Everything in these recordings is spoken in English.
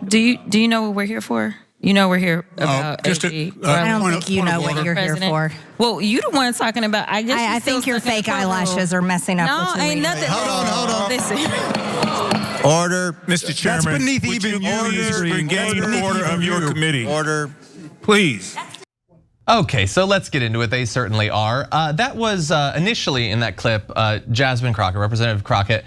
Do you know what we're here for? You know we're here about just AG. I don't think you know what you're here for. Well, you the one talking about. I think your fake eyelashes are messing up. No, ain't nothing. Hold on. Listen. Order. Mr. Chairman, That's beneath would even you please regain order of your committee? Order. Please. Okay, so let's get into it. They certainly are. That was initially in that clip, Jasmine Crockett, Representative Crockett,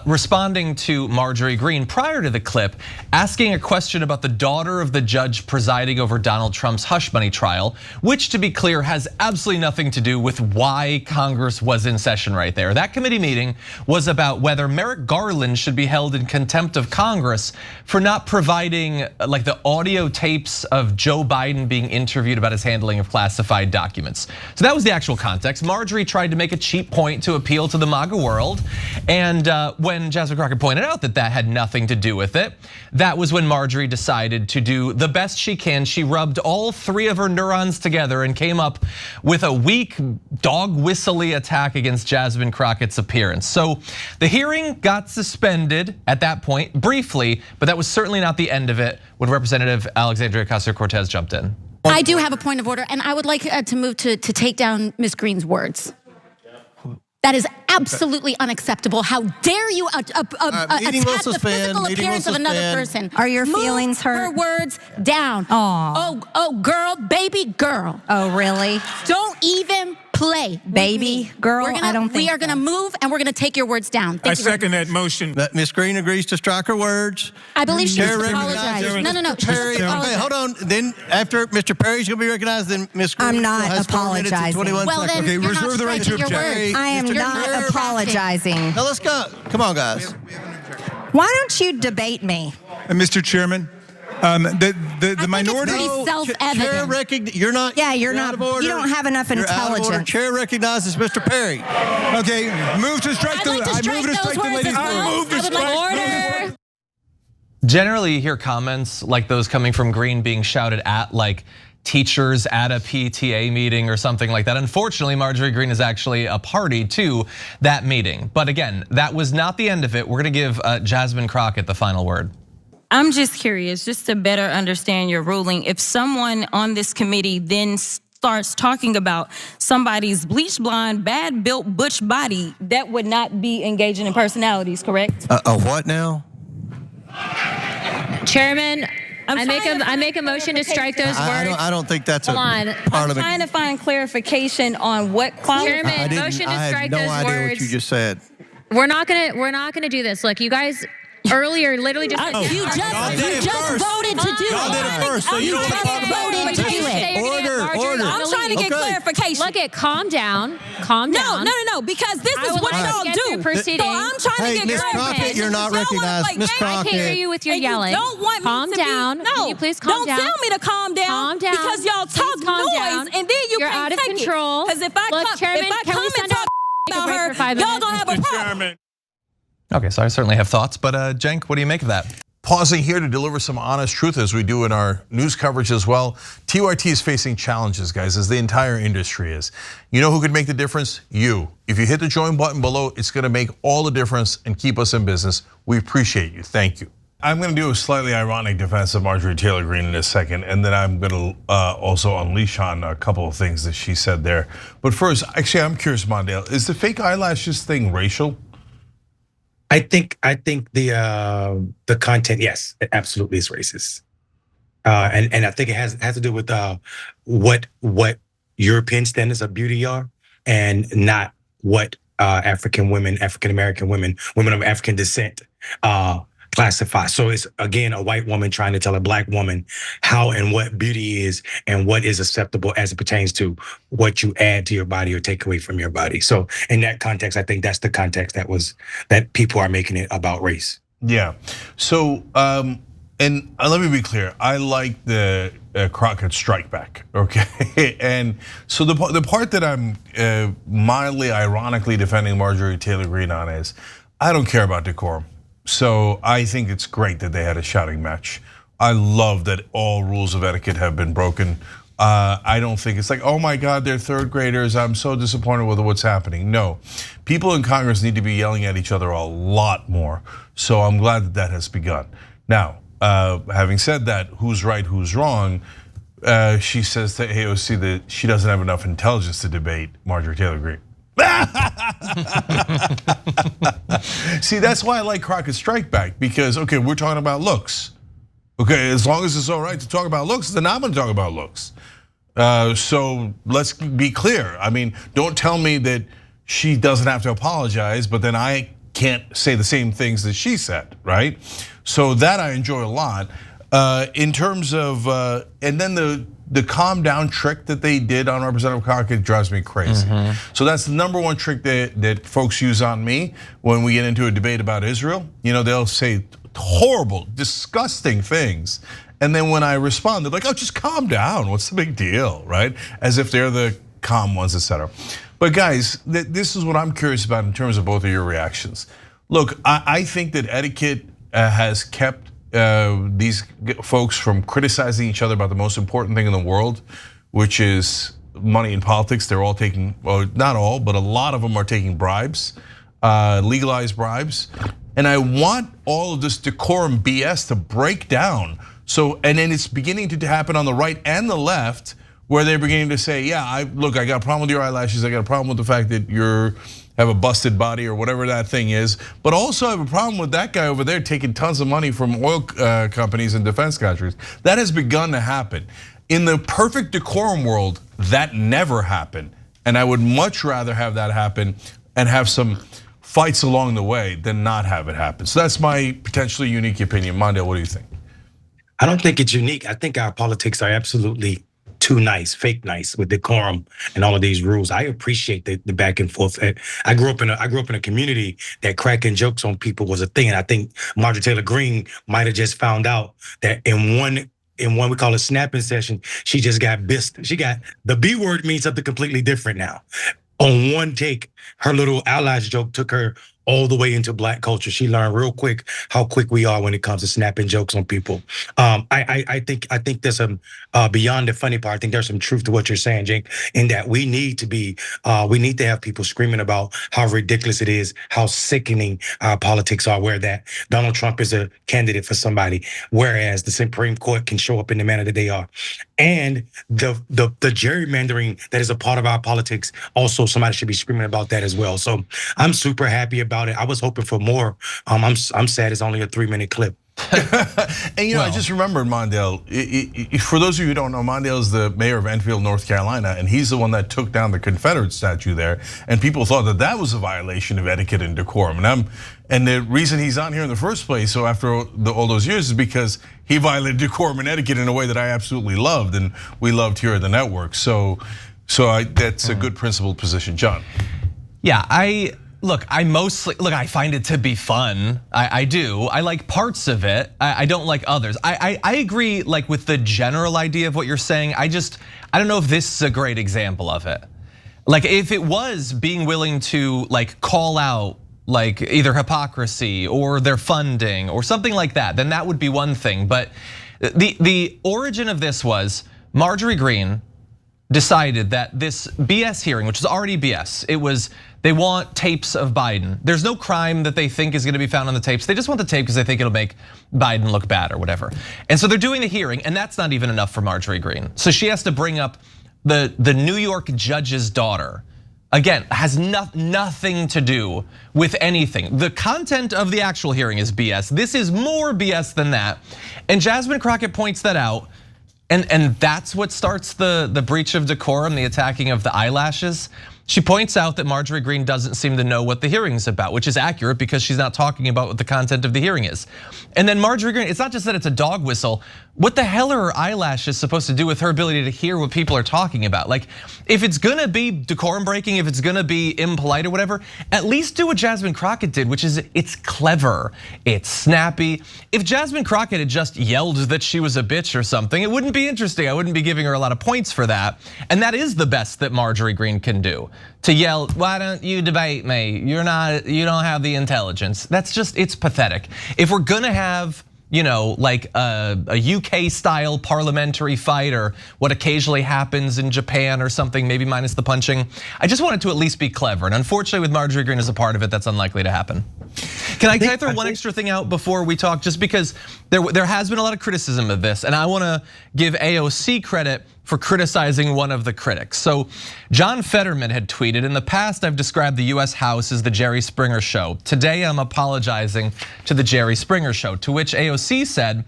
responding to Marjorie Greene prior to the clip, asking a question about the daughter of the judge presiding over Donald Trump's hush money trial, which, to be clear, has absolutely nothing to do with why Congress was in session right there. That committee meeting was about whether Merrick Garland should be held in contempt of Congress for not providing like the audio tapes of Joe Biden being interviewed about his handling of classified documents. So that was the actual context. Marjorie tried to make a cheap point to appeal to the MAGA world. And when Jasmine Crockett pointed out that that had nothing to do with it, that was when Marjorie decided to do the best she can. She rubbed all three of her neurons together and came up with a weak dog whistly attack against Jasmine Crockett's appearance. So the hearing got suspended at that point briefly, but that was certainly not the end of it when Representative Alexandria Ocasio-Cortez jumped in. I do have a point of order, and I would like to move to take down Ms. Greene's words. That is absolutely unacceptable. How dare you attack the physical appearance of another person? Are your feelings hurt? Her words down. Oh, girl, baby girl. Oh, really? Don't even play. Baby girl? I don't think we are going to move, and we're going to take your words down. I second that motion. Ms. Greene agrees to strike her words. I believe she should apologize. No. Perry, okay, hold on. Then after Mr. Perry's going to be recognized, then Ms. Greene I'm not has 4 minutes and 21 well, seconds. then reserve the right to object. I am not apologizing. Now let's go. Come on, guys. Why don't you debate me? Mr. Chairman, the minority. It's self-evident. You're not. Yeah, you're not. You don't have enough intelligence. Chair recognizes Mr. Perry. Okay, move to strike the. I move to strike the lady's order. Generally, you hear comments like those coming from Greene being shouted at, like teachers at a PTA meeting or something like that. Unfortunately, Marjorie Greene is actually a party to that meeting. But again, that was not the end of it. We're gonna give Jasmine Crockett the final word. I'm just curious, just to better understand your ruling. If someone on this committee then starts talking about somebody's bleach blonde, bad built butch body, that would not be engaging in personalities, correct? What now? Chairman, I make a motion to strike those words. I don't think that's a part of it. I'm trying to find clarification on what qualifies. Chairman, motion to strike those words. I had no idea what you just said. We're not gonna do this. Look, you guys earlier literally just said You just voted to do it. Y'all did it first, so you don't want to talk about it. Voted to do it. Order. I'm trying to get clarification. Look, calm down. No, because this is what y'all do. So I'm trying to get Ms. Crockett, you're not recognized. Ms. Crockett. I can't hear you with your yelling. Don't want calm me to down. Be, Can you please calm down? Don't tell me to calm down. Calm down. Because y'all talk noise and then You're can't out of take control. Because if I come and talk about her, y'all gonna have a problem. Okay, so I certainly have thoughts, but Cenk, what do you make of that? Pausing here to deliver some honest truth as we do in our news coverage as well. TYT is facing challenges, guys, as the entire industry is. You know who could make the difference? You. If you hit the join button below, it's gonna make all the difference and keep us in business. We appreciate you, thank you. I'm gonna do a slightly ironic defense of Marjorie Taylor Greene in a second, and then I'm gonna also unleash on a couple of things that she said there. But first, actually, I'm curious, Mondale, is the fake eyelashes thing racial? I think the content, yes, it absolutely is racist, and I think it has to do with what European standards of beauty are, and not what African American women of African descent classify. So it's again a white woman trying to tell a black woman how and what beauty is and what is acceptable as it pertains to what you add to your body or take away from your body. So in that context, I think that's the context that people are making it about race. Yeah. So and let me be clear. I like the Crockett strike back. Okay. And so the part that I'm mildly ironically defending Marjorie Taylor Greene on is I don't care about decorum. So I think it's great that they had a shouting match. I love that all rules of etiquette have been broken. I don't think it's like, oh my God, they're third graders. I'm so disappointed with what's happening. No, people in Congress need to be yelling at each other a lot more. So I'm glad that has begun. Now, having said that, who's right, who's wrong? She says to AOC that she doesn't have enough intelligence to debate Marjorie Taylor Greene. See, that's why I like Crockett's strike back, because okay, we're talking about looks. Okay, as long as it's all right to talk about looks, then I'm gonna talk about looks. So let's be clear. I mean, don't tell me that she doesn't have to apologize, but then I can't say the same things that she said, right? So that I enjoy a lot. In terms of, and then the calm down trick that they did on Representative Crockett drives me crazy. So that's the number one trick that folks use on me when we get into a debate about Israel. You know, they'll say horrible, disgusting things. And then when I respond, they're like, oh, just calm down. What's the big deal, right? As if they're the calm ones, etc. But guys, this is what I'm curious about in terms of both of your reactions. Look, I think that etiquette has kept these folks from criticizing each other about the most important thing in the world, which is money in politics. They're all taking, well, not all, but a lot of them are taking bribes, legalized bribes. And I want all of this decorum BS to break down. So, and then it's beginning to happen on the right and the left, where they're beginning to say, yeah, look, I got a problem with your eyelashes. I got a problem with the fact that you have a busted body or whatever that thing is. But also I have a problem with that guy over there taking tons of money from oil companies and defense contractors. That has begun to happen. In the perfect decorum world, that never happened. And I would much rather have that happen and have some fights along the way than not have it happen. So that's my potentially unique opinion. Mondale, what do you think? I don't think it's unique. I think our politics are absolutely too nice, fake nice, with decorum and all of these rules. I appreciate the back and forth. I grew up in a community that cracking jokes on people was a thing, and I think Marjorie Taylor Greene might have just found out that in one we call a snapping session, she just got bissed. She got, the B word means something completely different now. On one take, her little eyelash joke took her all the way into Black culture. She learned real quick how quick we are when it comes to snapping jokes on people. I think there's some beyond the funny part. I think there's some truth to what you're saying, Cenk, in that we need to have people screaming about how ridiculous it is, how sickening our politics are, where that Donald Trump is a candidate for somebody, whereas the Supreme Court can show up in the manner that they are. And the gerrymandering that is a part of our politics, also somebody should be screaming about that as well. So I'm super happy about it. I was hoping for more. I'm sad it's only a 3-minute clip. And you know, I just remembered Mondale. For those of you who don't know, Mondale is the mayor of Enfield, North Carolina, and he's the one that took down the Confederate statue there. And people thought that that was a violation of etiquette and decorum. And the reason he's on here in the first place, so after all those years, is because he violated decorum and etiquette in a way that I absolutely loved, and we loved here at the network. So that's a good principled position, John. Yeah, I find it to be fun. I do. I like parts of it. I don't like others. I agree, like, with the general idea of what you're saying. I don't know if this is a great example of it. Like, if it was being willing to like call out like either hypocrisy or their funding or something like that, then that would be one thing. But the origin of this was Marjorie Greene decided that this BS hearing, which is already BS, they want tapes of Biden. There's no crime that they think is gonna be found on the tapes. They just want the tape because they think it'll make Biden look bad or whatever. And so they're doing the hearing, and that's not even enough for Marjorie Greene. So she has to bring up the New York judge's daughter. Again, has nothing to do with anything. The content of the actual hearing is BS. This is more BS than that. And Jasmine Crockett points that out. And that's what starts the breach of decorum, the attacking of the eyelashes. She points out that Marjorie Greene doesn't seem to know what the hearing is about, which is accurate because she's not talking about what the content of the hearing is. And then Marjorie Greene, it's not just that it's a dog whistle. What the hell are her eyelashes supposed to do with her ability to hear what people are talking about? Like, if it's gonna be decorum breaking, if it's gonna be impolite or whatever, at least do what Jasmine Crockett did, which is it's clever, it's snappy. If Jasmine Crockett had just yelled that she was a bitch or something, it wouldn't be interesting. I wouldn't be giving her a lot of points for that. And that is the best that Marjorie Greene can do. To yell, why don't you debate me? You don't have the intelligence. That's just, it's pathetic. If we're gonna have like a UK style parliamentary fight or what occasionally happens in Japan or something, maybe minus the punching. I just want it to at least be clever. And unfortunately with Marjorie Greene as a part of it, that's unlikely to happen. Can I throw one extra thing out before we talk? Just because there has been a lot of criticism of this, and I wanna give AOC credit for criticizing one of the critics. So John Fetterman had tweeted, in the past I've described the US House as the Jerry Springer show. Today I'm apologizing to the Jerry Springer show, to which AOC said,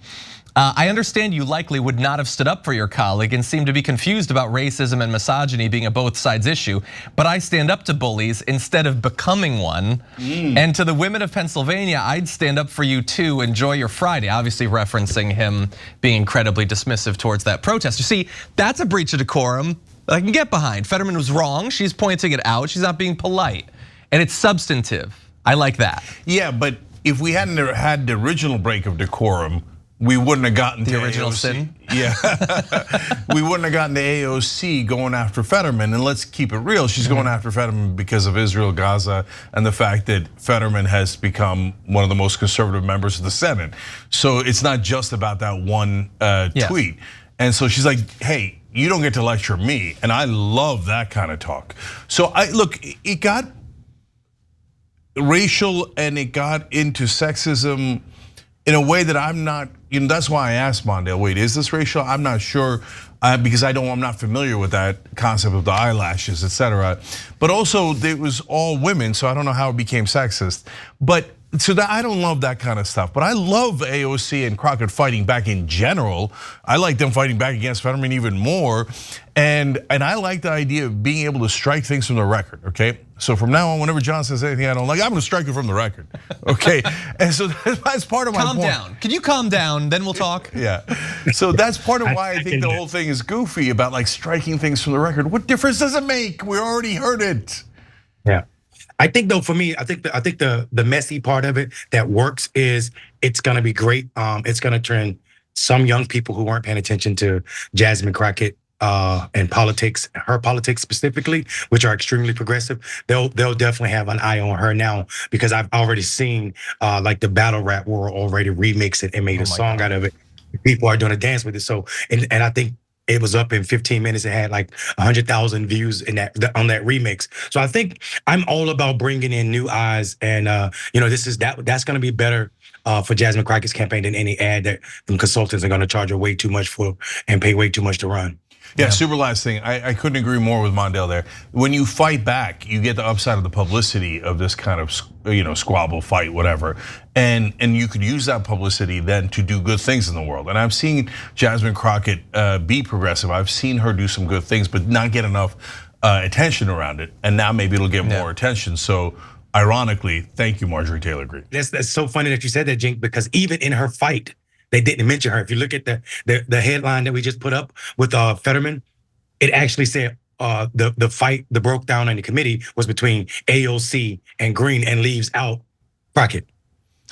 I understand you likely would not have stood up for your colleague and seem to be confused about racism and misogyny being a both sides issue, but I stand up to bullies instead of becoming one. And to the women of Pennsylvania, I'd stand up for you too, enjoy your Friday, obviously referencing him being incredibly dismissive towards that protest. You see, that's a breach of decorum that I can get behind. Fetterman was wrong, she's pointing it out, she's not being polite, and it's substantive. I like that. Yeah, but if we hadn't had the original break of decorum, we wouldn't have gotten the to original AOC. sin. Yeah, we wouldn't have gotten to AOC going after Fetterman. And let's keep it real, she's going after Fetterman because of Israel, Gaza, and the fact that Fetterman has become one of the most conservative members of the Senate. So it's not just about that one tweet. And so she's like, hey, you don't get to lecture me. And I love that kind of talk. So look, it got racial and it got into sexism in a way that I'm not, that's why I asked Mondale, wait, is this racial? I'm not sure, because I'm not familiar with that concept of the eyelashes, etc. But also, it was all women, so I don't know how it became sexist. But so that I don't love that kind of stuff, but I love AOC and Crockett fighting back in general. I like them fighting back against Fetterman even more. And I like the idea of being able to strike things from the record, okay? So from now on, whenever John says anything I don't like, I'm gonna strike it from the record, okay? And so that's part of my point. Calm down, can you calm down, then we'll talk? Yeah, so that's part of why I think the whole thing is goofy about like striking things from the record. What difference does it make? We already heard it. Yeah. I think though, for me, I think the messy part of it that works is it's gonna be great. It's gonna turn some young people who weren't paying attention to Jasmine Crockett and politics, her politics specifically, which are extremely progressive. They'll definitely have an eye on her now, because I've already seen like the battle rap world already remix it and made a song out of it. People are doing a dance with it. So and I think it was up in 15 minutes. It had like 100,000 views in on that remix. So I think I'm all about bringing in new eyes, and that's going to be better for Jasmine Crockett's campaign than any ad that them consultants are going to charge her way too much for and pay way too much to run. Yeah, super last thing. I couldn't agree more with Mondale there. When you fight back, you get the upside of the publicity of this kind of squabble, fight, whatever. And you could use that publicity then to do good things in the world. And I've seen Jasmine Crockett be progressive. I've seen her do some good things, but not get enough attention around it. And now maybe it'll get more attention. So ironically, thank you, Marjorie Taylor Greene. That's so funny that you said that, Cenk, because even in her fight, they didn't mention her. If you look at the headline that we just put up with Fetterman, it actually said the fight that broke down in the committee was between AOC and Greene, and leaves out Crockett.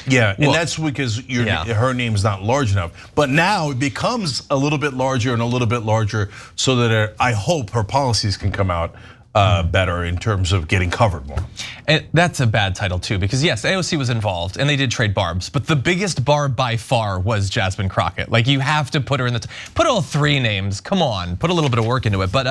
Yeah, and that's because her name's not large enough. But now it becomes a little bit larger and a little bit larger, so that I hope her policies can come out better in terms of getting covered more. And that's a bad title too, because yes, AOC was involved and they did trade barbs, but the biggest barb by far was Jasmine Crockett. Like, you have to put her in put all three names, come on, put a little bit of work into it. But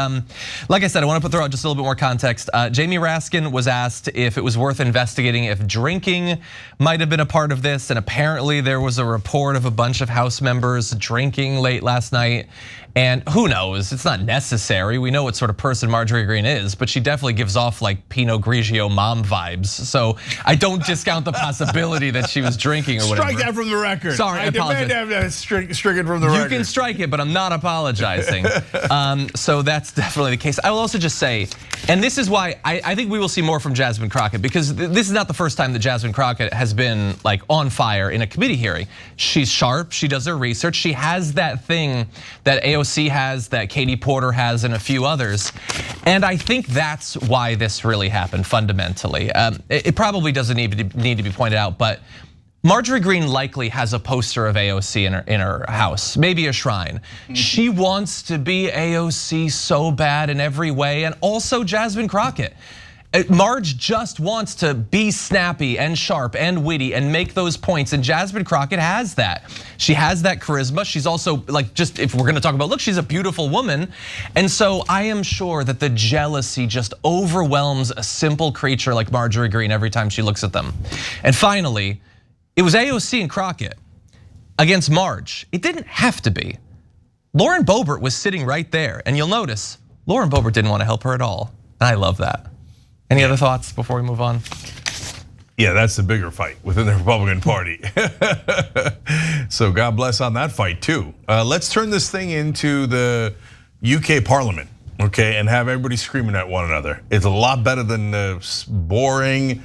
like I said, I want to throw out just a little bit more context. Jamie Raskin was asked if it was worth investigating if drinking might have been a part of this, and apparently there was a report of a bunch of House members drinking late last night. And who knows, it's not necessary. We know what sort of person Marjorie Greene is, but she definitely gives off like Pinot Grigio mom vibes. So I don't discount the possibility that she was drinking or whatever. Strike that from the record. Sorry, I apologize. demand to have strike it from the record. You can strike it, but I'm not apologizing. So that's definitely the case. I will also just say, and this is why I think we will see more from Jasmine Crockett, because this is not the first time that Jasmine Crockett has been like on fire in a committee hearing. She's sharp, she does her research, she has that thing that AOC has, that Katie Porter has, and a few others. And I think that's why this really happened fundamentally. It probably doesn't need to be pointed out, but Marjorie Greene likely has a poster of AOC in her house, maybe a shrine. She wants to be AOC so bad in every way, and also Jasmine Crockett. Marge just wants to be snappy and sharp and witty and make those points, and Jasmine Crockett has that. She has that charisma. She's also like, just if we're gonna talk about, look, she's a beautiful woman. And so I am sure that the jealousy just overwhelms a simple creature like Marjorie Greene every time she looks at them. And finally, it was AOC and Crockett against Marge. It didn't have to be. Lauren Boebert was sitting right there, and you'll notice Lauren Boebert didn't want to help her at all. And I love that. Any other thoughts before we move on? Yeah, that's the bigger fight within the Republican Party. So God bless on that fight too. Let's turn this thing into the UK Parliament, okay, and have everybody screaming at one another. It's a lot better than the boring,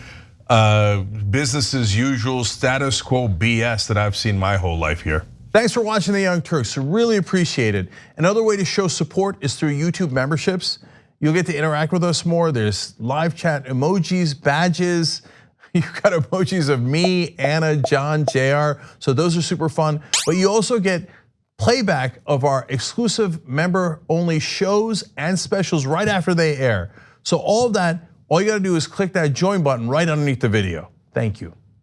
business as usual, status quo BS that I've seen my whole life here. Thanks for watching The Young Turks, really appreciate it. Another way to show support is through YouTube memberships. You'll get to interact with us more. There's live chat emojis, badges. You've got emojis of me, Anna, John, JR. So those are super fun. But you also get playback of our exclusive member-only shows and specials right after they air. So all of that, all you gotta do is click that join button right underneath the video. Thank you.